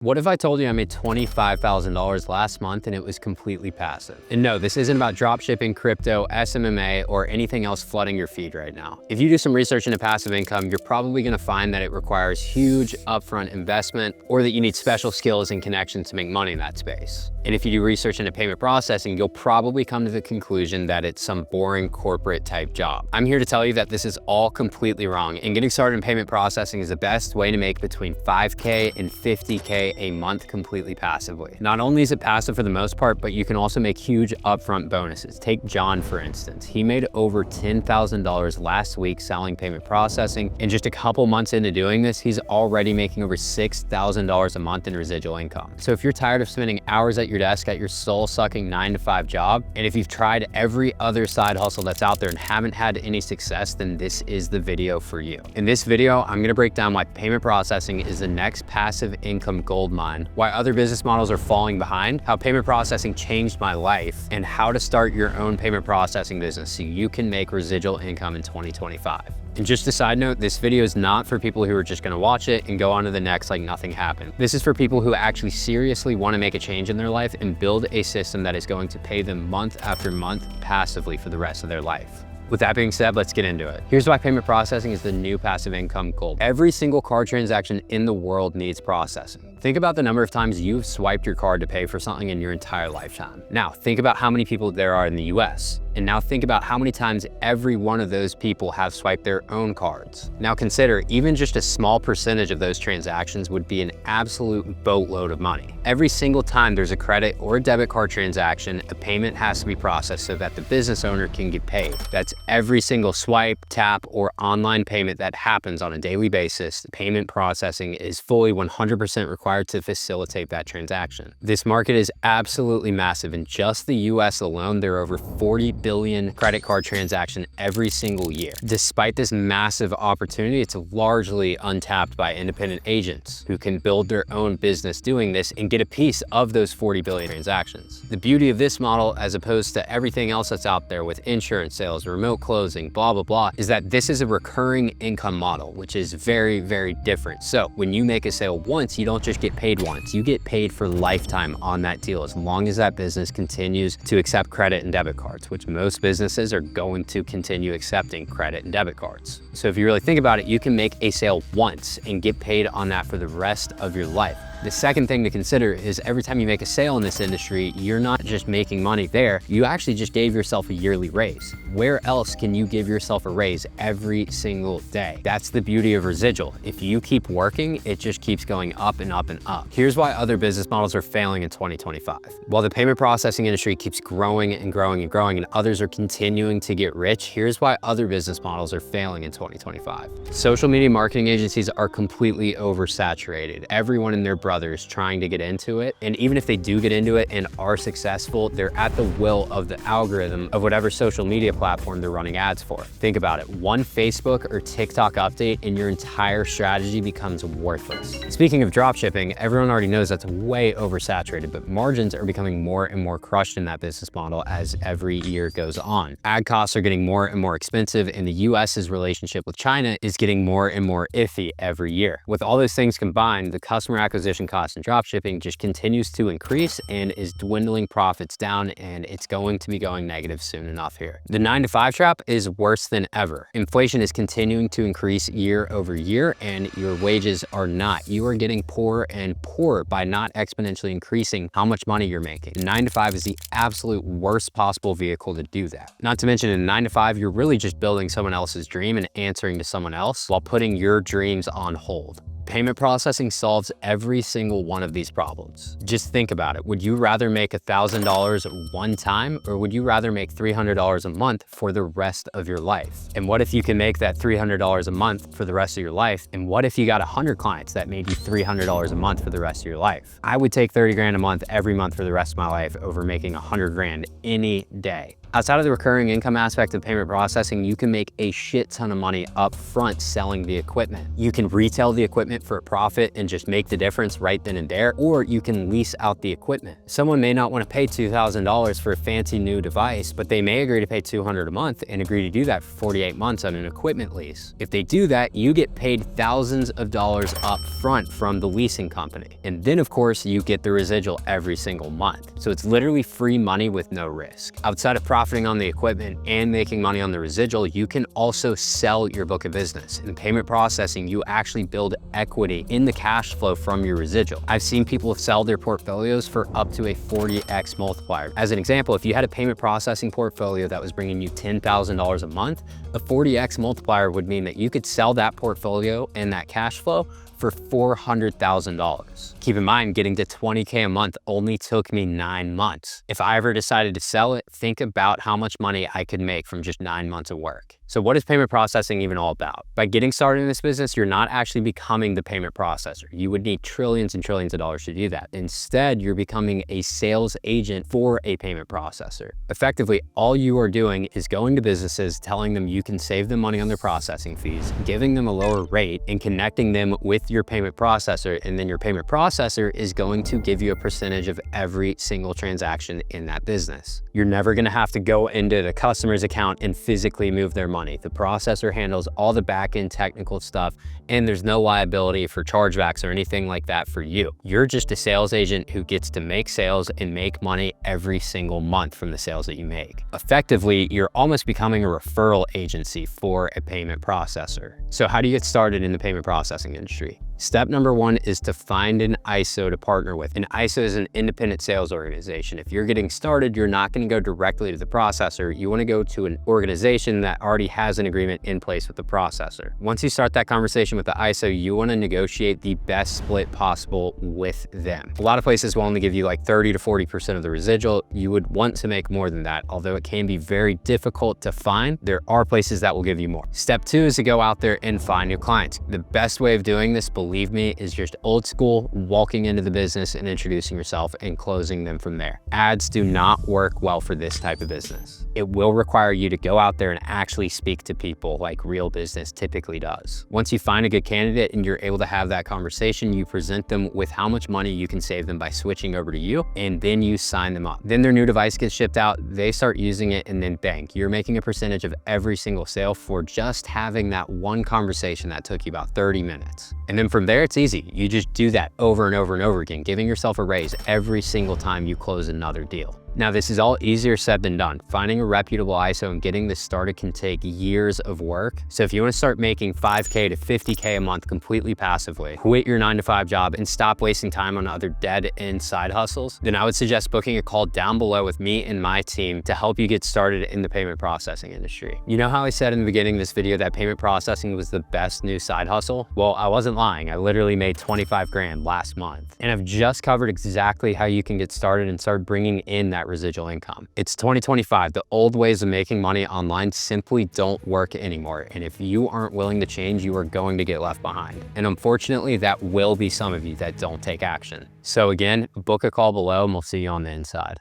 What if I told you I made $25,000 last month and it was completely passive? And no, this isn't about dropshipping, crypto, SMMA, or anything else flooding your feed right now. If you do some research into passive income, you're probably gonna find that it requires huge upfront investment or that you need special skills and connections to make money in that space. And if you do research into payment processing, you'll probably come to the conclusion that it's some boring corporate type job. I'm here to tell you that this is all completely wrong, and getting started in payment processing is the best way to make between 5K and 50K a month completely passively. Not only is it passive for the most part, but you can also make huge upfront bonuses. Take John, for instance. He made over $10,000 last week selling payment processing, and just a couple months into doing this, he's already making over $6,000 a month in residual income. So if you're tired of spending hours at your desk at your soul-sucking 9-to-5 job, and if you've tried every other side hustle that's out there and haven't had any success, then this is the video for you. In this video, I'm gonna break down why payment processing is the next passive income gold mine, why other business models are falling behind, how payment processing changed my life, and how to start your own payment processing business so you can make residual income in 2025. And just a side note, this video is not for people who are just gonna watch it and go on to the next like nothing happened. This is for people who actually seriously wanna make a change in their life and build a system that is going to pay them month after month passively for the rest of their life. With that being said, let's get into it. Here's why payment processing is the new passive income gold. Every single card transaction in the world needs processing. Think about the number of times you've swiped your card to pay for something in your entire lifetime. Now, think about how many people there are in the US. And now think about how many times every one of those people have swiped their own cards. Now consider, even just a small percentage of those transactions would be an absolute boatload of money. Every single time there's a credit or a debit card transaction, a payment has to be processed so that the business owner can get paid. That's every single swipe, tap, or online payment that happens on a daily basis. Payment processing is fully 100% required to facilitate that transaction. This market is absolutely massive. In just the US alone, there are over 40 billion credit card transactions every single year. Despite this massive opportunity, it's largely untapped by independent agents who can build their own business doing this and get a piece of those 40 billion transactions. The beauty of this model, as opposed to everything else that's out there with insurance sales, remote closing, blah, blah, blah, is that this is a recurring income model, which is very, very different. So when you make a sale once, you don't just get paid once, you get paid for lifetime on that deal, as long as that business continues to accept credit and debit cards, which most businesses are going to continue accepting credit and debit cards. So if you really think about it, you can make a sale once and get paid on that for the rest of your life. The second thing to consider is every time you make a sale in this industry, you're not just making money there, you actually just gave yourself a yearly raise. Where else can you give yourself a raise every single day? That's the beauty of residual. If you keep working, it just keeps going up and up and up. Here's why other business models are failing in 2025. While the payment processing industry keeps growing and growing and growing and others are continuing to get rich, here's why other business models are failing in 2025. Social media marketing agencies are completely oversaturated. Everyone and their brothers trying to get into it. And even if they do get into it and are successful, they're at the will of the algorithm of whatever social media platform they're running ads for. Think about it. One Facebook or TikTok update and your entire strategy becomes worthless. Speaking of dropshipping, everyone already knows that's way oversaturated, but margins are becoming more and more crushed in that business model as every year goes on. Ad costs are getting more and more expensive, and the US's relationship with China is getting more and more iffy every year. With all those things combined, the customer acquisition cost in dropshipping just continues to increase and is dwindling profits down, and it's going to be going negative soon enough here. The 9-to-5 trap is worse than ever. Inflation is continuing to increase year over year, and your wages are not. You are getting poorer and poorer by not exponentially increasing how much money you're making. 9-to-5 is the absolute worst possible vehicle to do that. Not to mention, in 9-to-5, you're really just building someone else's dream and answering to someone else while putting your dreams on hold. Payment processing solves every single one of these problems. Just think about it. Would you rather make $1,000 one time, or would you rather make $300 a month for the rest of your life? And what if you can make that $300 a month for the rest of your life? And what if you got 100 clients that made you $300 a month for the rest of your life? I would take 30 grand a month every month for the rest of my life over making 100 grand any day. Outside of the recurring income aspect of payment processing, you can make a shit ton of money up front selling the equipment. You can retail the equipment for a profit and just make the difference right then and there, or you can lease out the equipment. Someone may not want to pay $2,000 for a fancy new device, but they may agree to pay $200 a month and agree to do that for 48 months on an equipment lease. If they do that, you get paid thousands of dollars up front from the leasing company. And then of course you get the residual every single month. So it's literally free money with no risk. Outside of profiting on the equipment and making money on the residual, you can also sell your book of business. In payment processing, you actually build equity in the cash flow from your residual. I've seen people sell their portfolios for up to a 40x multiplier. As an example, if you had a payment processing portfolio that was bringing you $10,000 a month, a 40x multiplier would mean that you could sell that portfolio and that cash flow for $400,000. Keep in mind, getting to 20K a month only took me 9 months. If I ever decided to sell it, think about how much money I could make from just 9 months of work. So what is payment processing even all about? By getting started in this business, you're not actually becoming the payment processor. You would need trillions and trillions of dollars to do that. Instead, you're becoming a sales agent for a payment processor. Effectively, all you are doing is going to businesses, telling them you can save them money on their processing fees, giving them a lower rate, and connecting them with your payment processor. And then your payment processor is going to give you a percentage of every single transaction in that business. You're never gonna have to go into the customer's account and physically move their money. The processor handles all the back-end technical stuff, and there's no liability for chargebacks or anything like that for you. You're just a sales agent who gets to make sales and make money every single month from the sales that you make. Effectively, you're almost becoming a referral agency for a payment processor. So how do you get started in the payment processing industry? Step number one is to find an ISO to partner with. An ISO is an independent sales organization. If you're getting started, you're not going to go directly to the processor. You want to go to an organization that already has an agreement in place with the processor. Once you start that conversation with the ISO, you want to negotiate the best split possible with them. A lot of places will only give you like 30 to 40% of the residual. You would want to make more than that. Although it can be very difficult to find, there are places that will give you more. Step two is to go out there and find new clients. The best way of doing this, believe me, is just old school, walking into the business and introducing yourself and closing them from there. Ads do not work well for this type of business. It will require you to go out there and actually speak to people like real business typically does. Once you find a good candidate and you're able to have that conversation, you present them with how much money you can save them by switching over to you, and then you sign them up. Then their new device gets shipped out, they start using it, and then bang, you're making a percentage of every single sale for just having that one conversation that took you about 30 minutes. And then from there, it's easy. You just do that over and over and over again, giving yourself a raise every single time you close another deal. Now, this is all easier said than done. Finding a reputable ISO and getting this started can take years of work. So if you want to start making 5K to 50K a month completely passively, quit your 9-to-5 job and stop wasting time on other dead-end side hustles, then I would suggest booking a call down below with me and my team to help you get started in the payment processing industry. You know how I said in the beginning of this video that payment processing was the best new side hustle? Well, I wasn't lying. I literally made 25 grand last month. And I've just covered exactly how you can get started and start bringing in that residual income. It's 2025. The old ways of making money online simply don't work anymore. And if you aren't willing to change, you are going to get left behind. And unfortunately, that will be some of you that don't take action. So again, book a call below and we'll see you on the inside.